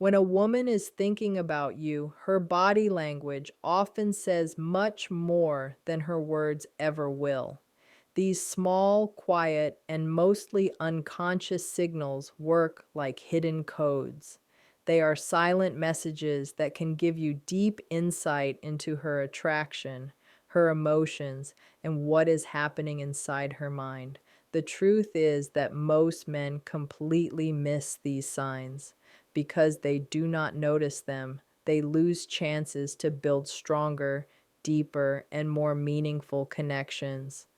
When a woman is thinking about you, her body language often says much more than her words ever will. These small, quiet, and mostly unconscious signals work like hidden codes. They are silent messages that can give you deep insight into her attraction, her emotions, and what is happening inside her mind. The truth is that most men completely miss these signs. Because they do not notice them, they lose chances to build stronger, deeper, and more meaningful connections.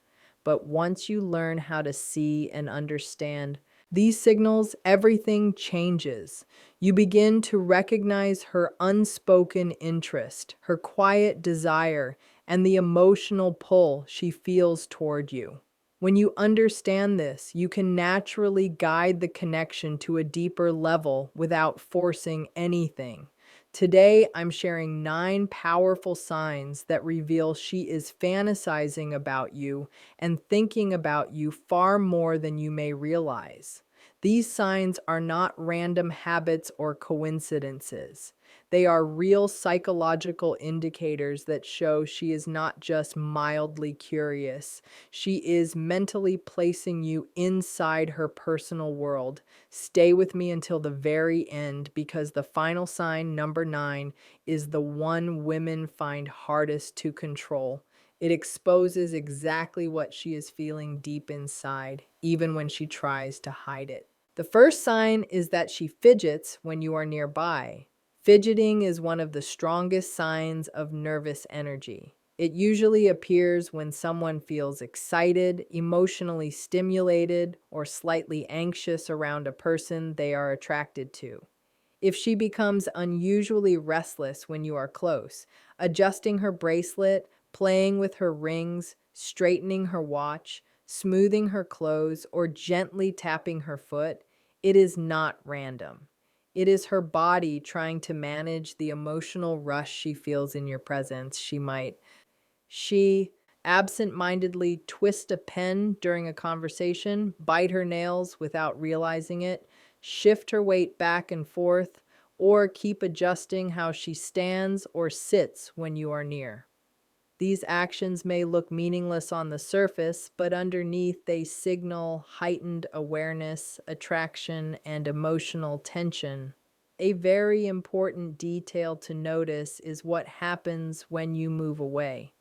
But once you learn how to see and understand these signals, everything changes. You begin to recognize her unspoken interest, her quiet desire, and the emotional pull she feels toward you. When you understand this, you can naturally guide the connection to a deeper level without forcing anything. Today, I'm sharing 9 powerful signs that reveal she is fantasizing about you and thinking about you far more than you may realize. These signs are not random habits or coincidences. They are real psychological indicators that show she is not just mildly curious. She is mentally placing you inside her personal world. Stay with me until the very end because the final sign, number 9, is the one women find hardest to control. It exposes exactly what she is feeling deep inside, even when she tries to hide it. The first sign is that she fidgets when you are nearby. Fidgeting is one of the strongest signs of nervous energy. It usually appears when someone feels excited, emotionally stimulated, or slightly anxious around a person they are attracted to. If she becomes unusually restless when you are close, adjusting her bracelet, playing with her rings, straightening her watch, smoothing her clothes, or gently tapping her foot, it is not random. It is her body trying to manage the emotional rush she feels in your presence. She absent-mindedly twist a pen during a conversation, bite her nails without realizing it, shift her weight back and forth, or keep adjusting how she stands or sits when you are near. These actions may look meaningless on the surface, but underneath they signal heightened awareness, attraction, and emotional tension. A very important detail to notice is what happens when you move away.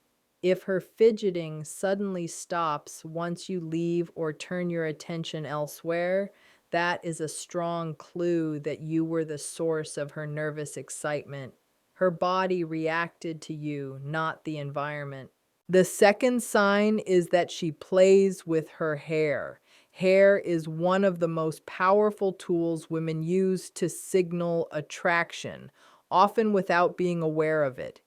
If her fidgeting suddenly stops once you leave or turn your attention elsewhere, that is a strong clue that you were the source of her nervous excitement. Her body reacted to you, not the environment. The second sign is that she plays with her hair. Hair is one of the most powerful tools women use to signal attraction, often without being aware of it.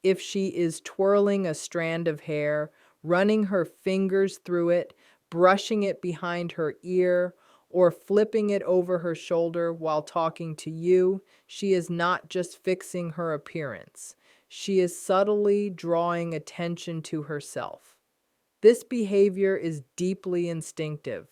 If she is twirling a strand of hair, running her fingers through it, brushing it behind her ear, or flipping it over her shoulder while talking to you, she is not just fixing her appearance. She is subtly drawing attention to herself. This behavior is deeply instinctive.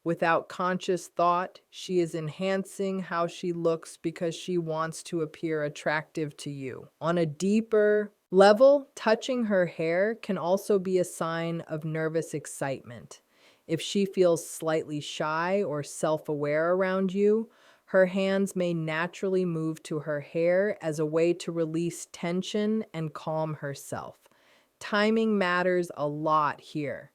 Without conscious thought, she is enhancing how she looks because she wants to appear attractive to you. On a deeper level, touching her hair can also be a sign of nervous excitement. If she feels slightly shy or self-aware around you, her hands may naturally move to her hair as a way to release tension and calm herself. Timing matters a lot here.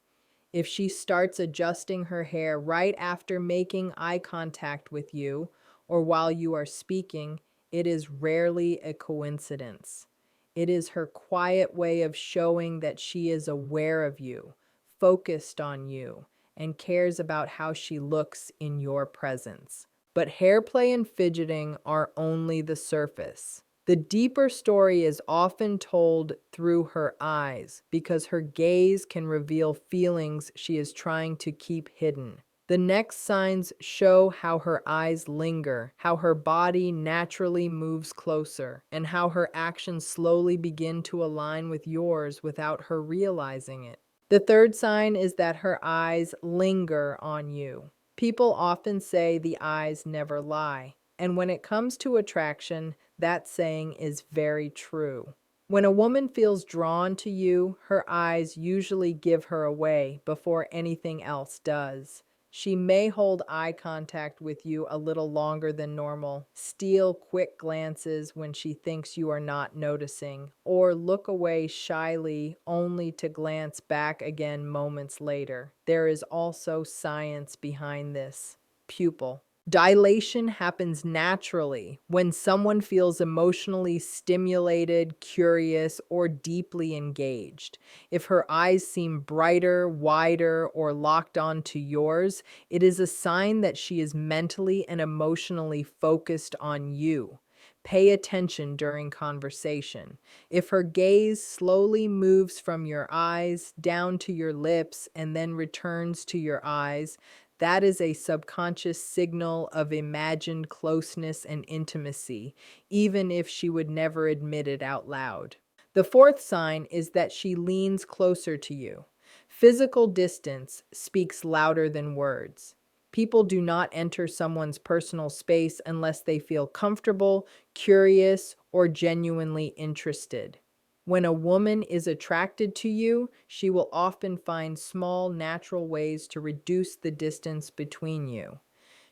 If she starts adjusting her hair right after making eye contact with you or while you are speaking, it is rarely a coincidence. It is her quiet way of showing that she is aware of you, focused on you, and cares about how she looks in your presence. But hairplay and fidgeting are only the surface. The deeper story is often told through her eyes because her gaze can reveal feelings she is trying to keep hidden. The next signs show how her eyes linger, how her body naturally moves closer, and how her actions slowly begin to align with yours without her realizing it. The third sign is that her eyes linger on you. People often say the eyes never lie. And when it comes to attraction, that saying is very true. When a woman feels drawn to you, her eyes usually give her away before anything else does. She may hold eye contact with you a little longer than normal, steal quick glances when she thinks you are not noticing, or look away shyly only to glance back again moments later. There is also science behind this. Pupil dilation happens naturally when someone feels emotionally stimulated, curious, or deeply engaged. If her eyes seem brighter, wider, or locked onto yours, it is a sign that she is mentally and emotionally focused on you. Pay attention during conversation. If her gaze slowly moves from your eyes down to your lips and then returns to your eyes, that is a subconscious signal of imagined closeness and intimacy, even if she would never admit it out loud. The fourth sign is that she leans closer to you. Physical distance speaks louder than words. People do not enter someone's personal space unless they feel comfortable, curious, or genuinely interested. When a woman is attracted to you, she will often find small, natural ways to reduce the distance between you.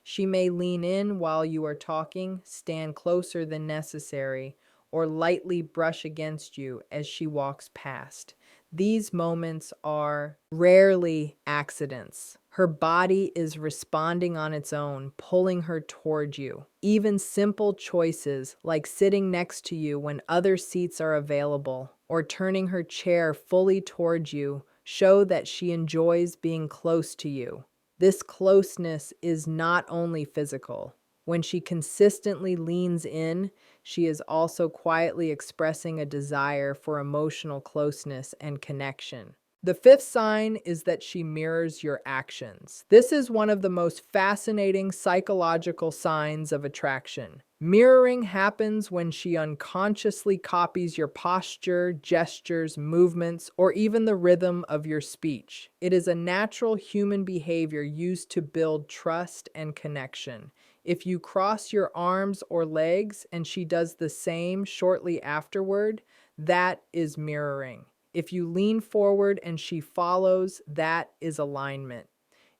She may lean in while you are talking, stand closer than necessary, or lightly brush against you as she walks past. These moments are rarely accidents. Her body is responding on its own, pulling her toward you. Even simple choices like sitting next to you when other seats are available or turning her chair fully towards you show that she enjoys being close to you. This closeness is not only physical. When she consistently leans in, she is also quietly expressing a desire for emotional closeness and connection. The fifth sign is that she mirrors your actions. This is one of the most fascinating psychological signs of attraction. Mirroring happens when she unconsciously copies your posture, gestures, movements, or even the rhythm of your speech. It is a natural human behavior used to build trust and connection. If you cross your arms or legs and she does the same shortly afterward, that is mirroring. If you lean forward and she follows, that is alignment.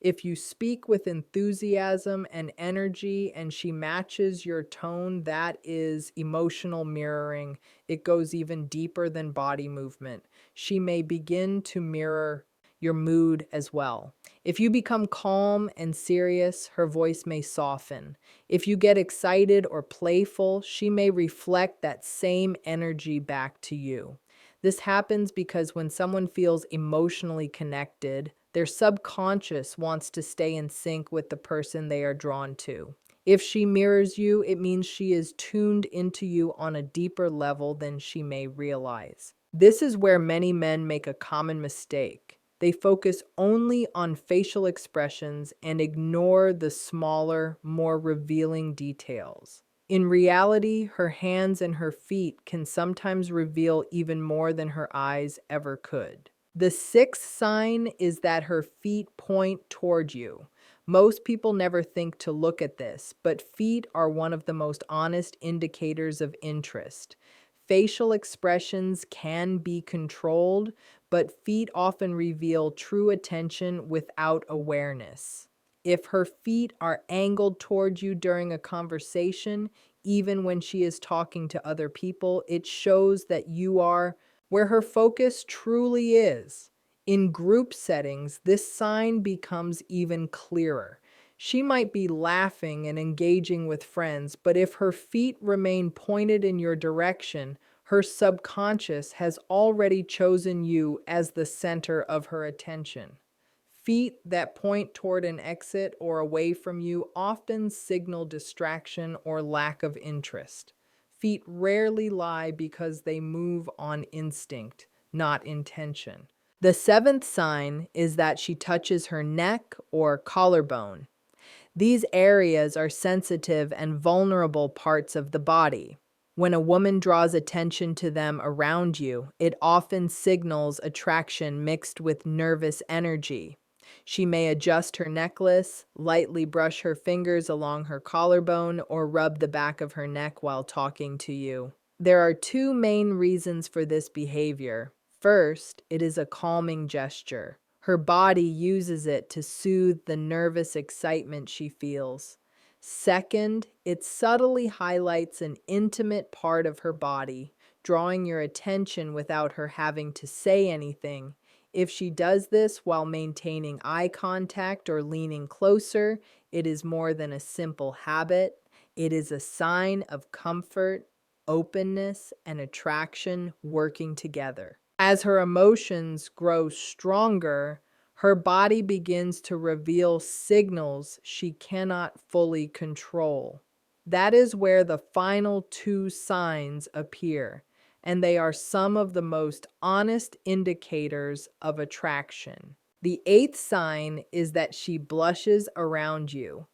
If you speak with enthusiasm and energy and she matches your tone, that is emotional mirroring. It goes even deeper than body movement. She may begin to mirror your mood as well. If you become calm and serious, her voice may soften. If you get excited or playful, she may reflect that same energy back to you. This happens because when someone feels emotionally connected, their subconscious wants to stay in sync with the person they are drawn to. If she mirrors you, it means she is tuned into you on a deeper level than she may realize. This is where many men make a common mistake. They focus only on facial expressions and ignore the smaller, more revealing details. In reality, her hands and her feet can sometimes reveal even more than her eyes ever could. The sixth sign is that her feet point toward you. Most people never think to look at this, but feet are one of the most honest indicators of interest. Facial expressions can be controlled, but feet often reveal true attention without awareness. If her feet are angled toward you during a conversation, even when she is talking to other people, it shows that you are where her focus truly is. In group settings, this sign becomes even clearer. She might be laughing and engaging with friends, but if her feet remain pointed in your direction, her subconscious has already chosen you as the center of her attention. Feet that point toward an exit or away from you often signal distraction or lack of interest. Feet rarely lie because they move on instinct, not intention. The seventh sign is that she touches her neck or collarbone. These areas are sensitive and vulnerable parts of the body. When a woman draws attention to them around you, it often signals attraction mixed with nervous energy. She may adjust her necklace, lightly brush her fingers along her collarbone, or rub the back of her neck while talking to you. There are two main reasons for this behavior. First, it is a calming gesture. Her body uses it to soothe the nervous excitement she feels. Second, it subtly highlights an intimate part of her body, drawing your attention without her having to say anything. If she does this while maintaining eye contact or leaning closer, it is more than a simple habit. It is a sign of comfort, openness, and attraction working together. As her emotions grow stronger, her body begins to reveal signals she cannot fully control. That is where the final two signs appear, and they are some of the most honest indicators of attraction. The eighth sign is that she blushes around you.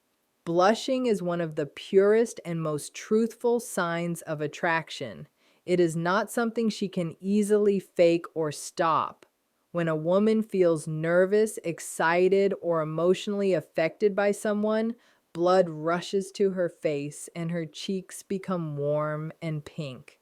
Blushing is one of the purest and most truthful signs of attraction. It is not something she can easily fake or stop. When a woman feels nervous, excited, or emotionally affected by someone, blood rushes to her face and her cheeks become warm and pink.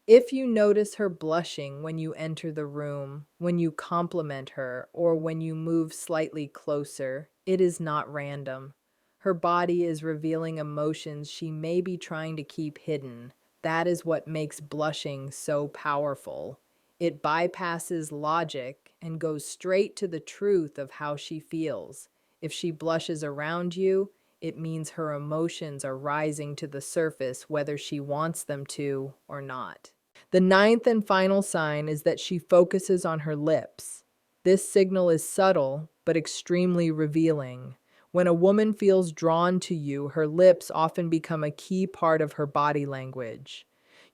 If you notice her blushing when you enter the room, when you compliment her, or when you move slightly closer, it is not random. Her body is revealing emotions she may be trying to keep hidden. That is what makes blushing so powerful. It bypasses logic and goes straight to the truth of how she feels. If she blushes around you, it means her emotions are rising to the surface whether she wants them to or not. The ninth and final sign is that she focuses on her lips. This signal is subtle but extremely revealing. When a woman feels drawn to you, her lips often become a key part of her body language.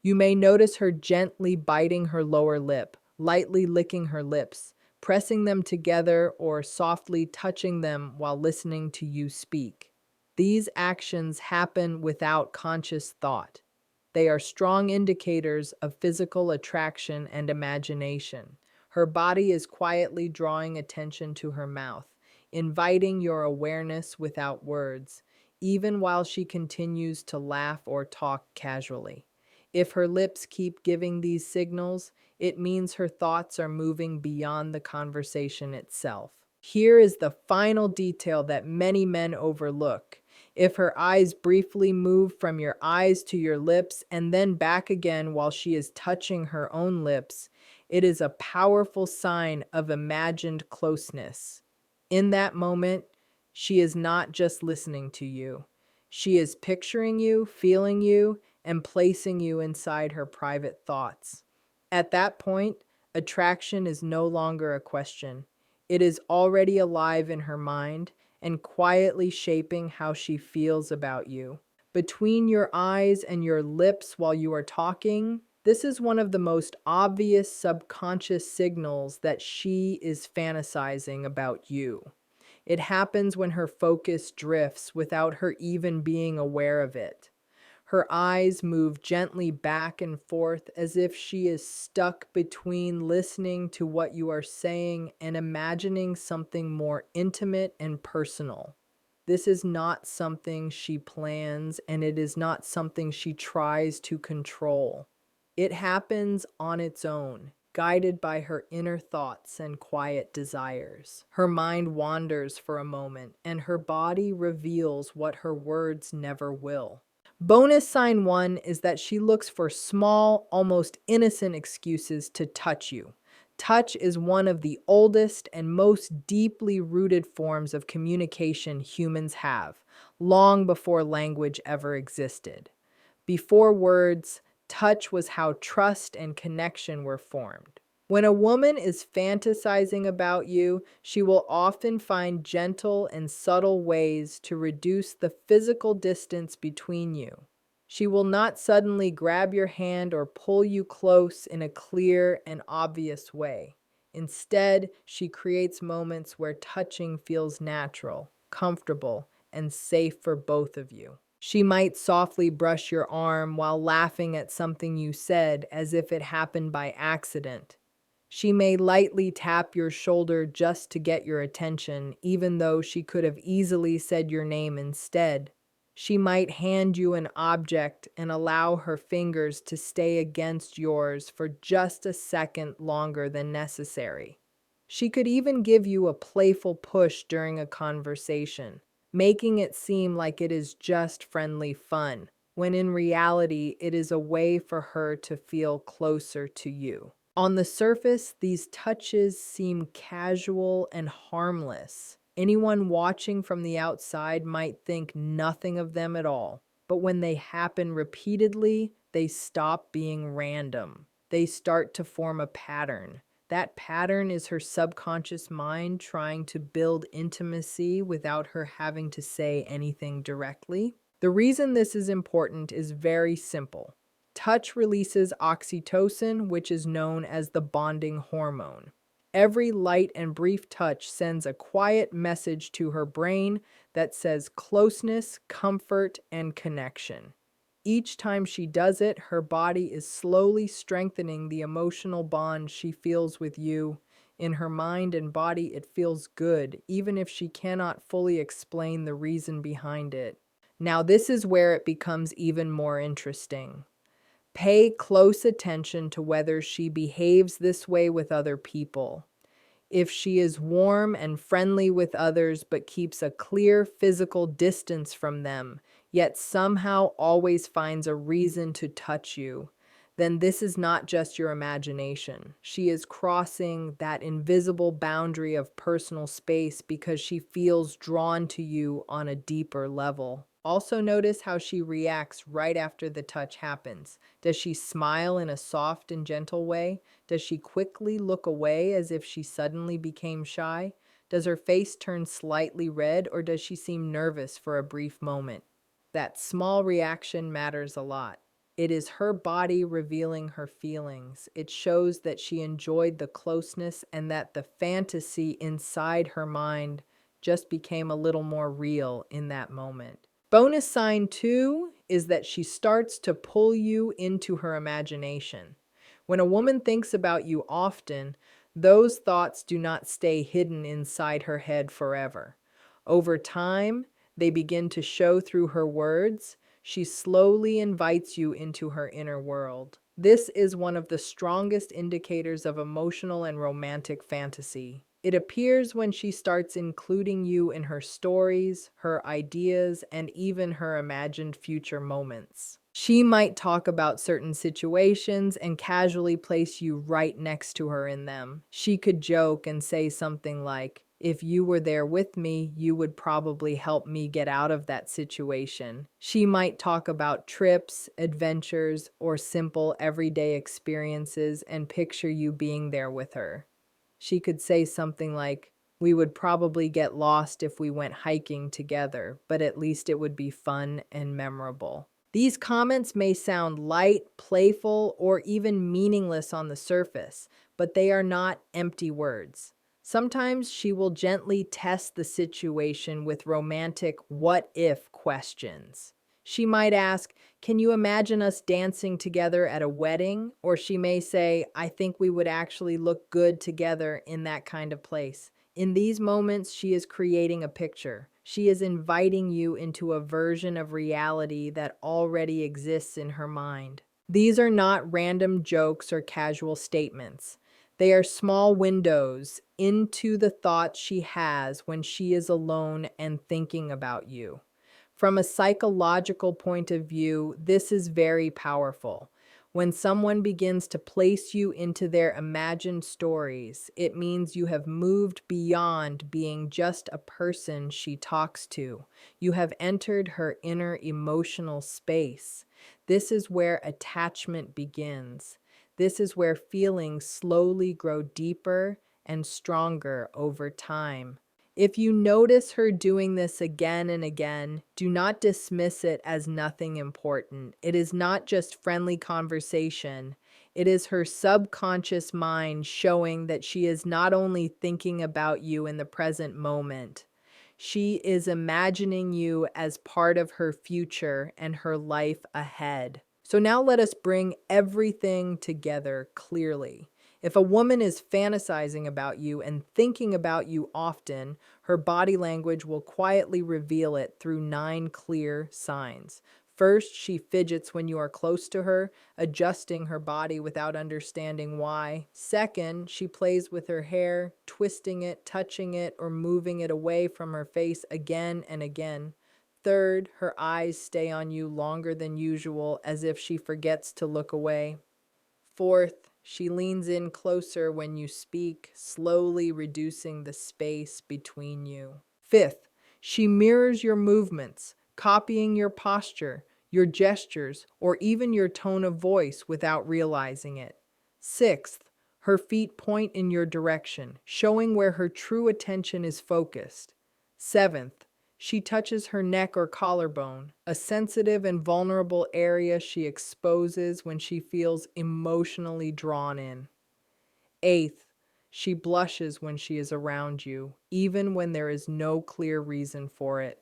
You may notice her gently biting her lower lip, lightly licking her lips, pressing them together, or softly touching them while listening to you speak. These actions happen without conscious thought. They are strong indicators of physical attraction and imagination. Her body is quietly drawing attention to her mouth, inviting your awareness without words, even while she continues to laugh or talk casually. If her lips keep giving these signals, it means her thoughts are moving beyond the conversation itself. Here is the final detail that many men overlook. If her eyes briefly move from your eyes to your lips and then back again while she is touching her own lips, it is a powerful sign of imagined closeness. In that moment, she is not just listening to you. She is picturing you, feeling you, and placing you inside her private thoughts. At that point, attraction is no longer a question. It is already alive in her mind and quietly shaping how she feels about you. Between your eyes and your lips while you are talking, this is one of the most obvious subconscious signals that she is fantasizing about you. It happens when her focus drifts without her even being aware of it. Her eyes move gently back and forth as if she is stuck between listening to what you are saying and imagining something more intimate and personal. This is not something she plans, and it is not something she tries to control. It happens on its own, guided by her inner thoughts and quiet desires. Her mind wanders for a moment, and her body reveals what her words never will. Bonus sign one is that she looks for small, almost innocent excuses to touch you. Touch is one of the oldest and most deeply rooted forms of communication humans have, long before language ever existed. Before words, touch was how trust and connection were formed. When a woman is fantasizing about you, she will often find gentle and subtle ways to reduce the physical distance between you. She will not suddenly grab your hand or pull you close in a clear and obvious way. Instead, she creates moments where touching feels natural, comfortable, and safe for both of you. She might softly brush your arm while laughing at something you said as if it happened by accident. She may lightly tap your shoulder just to get your attention, even though she could have easily said your name instead. She might hand you an object and allow her fingers to stay against yours for just a second longer than necessary. She could even give you a playful push during a conversation, making it seem like it is just friendly fun, when in reality it is a way for her to feel closer to you. On the surface, these touches seem casual and harmless. Anyone watching from the outside might think nothing of them at all. But when they happen repeatedly, they stop being random. They start to form a pattern. That pattern is her subconscious mind trying to build intimacy without her having to say anything directly. The reason this is important is very simple. Touch releases oxytocin, which is known as the bonding hormone. Every light and brief touch sends a quiet message to her brain that says closeness, comfort, and connection. Each time she does it, her body is slowly strengthening the emotional bond she feels with you. In her mind and body, it feels good, even if she cannot fully explain the reason behind it. Now, this is where it becomes even more interesting. Pay close attention to whether she behaves this way with other people. If she is warm and friendly with others but keeps a clear physical distance from them, yet somehow always finds a reason to touch you, then this is not just your imagination. She is crossing that invisible boundary of personal space because she feels drawn to you on a deeper level. Also, notice how she reacts right after the touch happens. Does she smile in a soft and gentle way? Does she quickly look away as if she suddenly became shy? Does her face turn slightly red, or does she seem nervous for a brief moment? That small reaction matters a lot. It is her body revealing her feelings. It shows that she enjoyed the closeness and that the fantasy inside her mind just became a little more real in that moment. Bonus sign 2 is that she starts to pull you into her imagination. When a woman thinks about you often, those thoughts do not stay hidden inside her head forever. Over time, they begin to show through her words. She slowly invites you into her inner world. This is one of the strongest indicators of emotional and romantic fantasy. It appears when she starts including you in her stories, her ideas, and even her imagined future moments. She might talk about certain situations and casually place you right next to her in them. She could joke and say something like, "If you were there with me, you would probably help me get out of that situation." She might talk about trips, adventures, or simple everyday experiences and picture you being there with her. She could say something like, "We would probably get lost if we went hiking together, but at least it would be fun and memorable." These comments may sound light, playful, or even meaningless on the surface, but they are not empty words. Sometimes she will gently test the situation with romantic what if questions. She might ask, "Can you imagine us dancing together at a wedding?" Or she may say, "I think we would actually look good together in that kind of place." In these moments, she is creating a picture. She is inviting you into a version of reality that already exists in her mind. These are not random jokes or casual statements. They are small windows into the thoughts she has when she is alone and thinking about you. From a psychological point of view, this is very powerful. When someone begins to place you into their imagined stories, it means you have moved beyond being just a person she talks to. You have entered her inner emotional space. This is where attachment begins. This is where feelings slowly grow deeper and stronger over time. If you notice her doing this again and again, do not dismiss it as nothing important. It is not just friendly conversation. It is her subconscious mind showing that she is not only thinking about you in the present moment, she is imagining you as part of her future and her life ahead. So now let us bring everything together clearly. If a woman is fantasizing about you and thinking about you often, her body language will quietly reveal it through 9 clear signs. First, she fidgets when you are close to her, adjusting her body without understanding why. Second, she plays with her hair, twisting it, touching it, or moving it away from her face again and again. Third, her eyes stay on you longer than usual, as if she forgets to look away. Fourth, she leans in closer when you speak, slowly reducing the space between you. Fifth, she mirrors your movements, copying your posture, your gestures, or even your tone of voice without realizing it. Sixth, her feet point in your direction, showing where her true attention is focused. Seventh, she touches her neck or collarbone, a sensitive and vulnerable area she exposes when she feels emotionally drawn in. Eighth, she blushes when she is around you, even when there is no clear reason for it.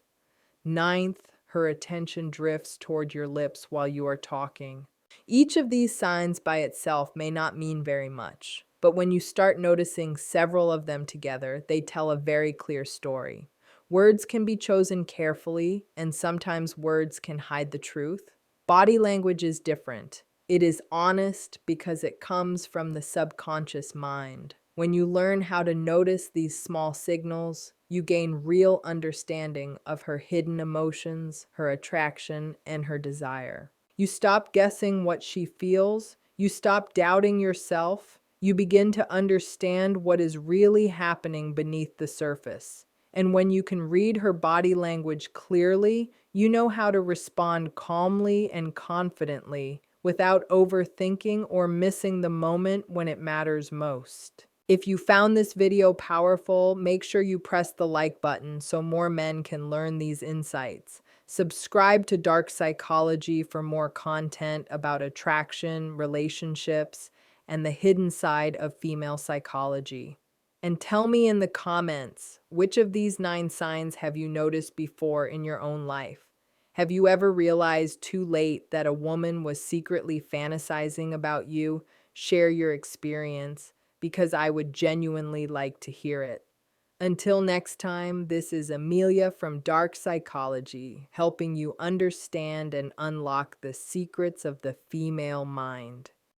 Ninth, her attention drifts toward your lips while you are talking. Each of these signs by itself may not mean very much, but when you start noticing several of them together, they tell a very clear story. Words can be chosen carefully, and sometimes words can hide the truth. Body language is different. It is honest because it comes from the subconscious mind. When you learn how to notice these small signals, you gain real understanding of her hidden emotions, her attraction, and her desire. You stop guessing what she feels. You stop doubting yourself. You begin to understand what is really happening beneath the surface. And when you can read her body language clearly, you know how to respond calmly and confidently without overthinking or missing the moment when it matters most. If you found this video powerful, make sure you press the like button so more men can learn these insights. Subscribe to Dark Psychology for more content about attraction, relationships, and the hidden side of female psychology. And tell me in the comments, which of these 9 signs have you noticed before in your own life? Have you ever realized too late that a woman was secretly fantasizing about you? Share your experience because I would genuinely like to hear it. Until next time, this is Amelia from Dark Psychology, helping you understand and unlock the secrets of the female mind.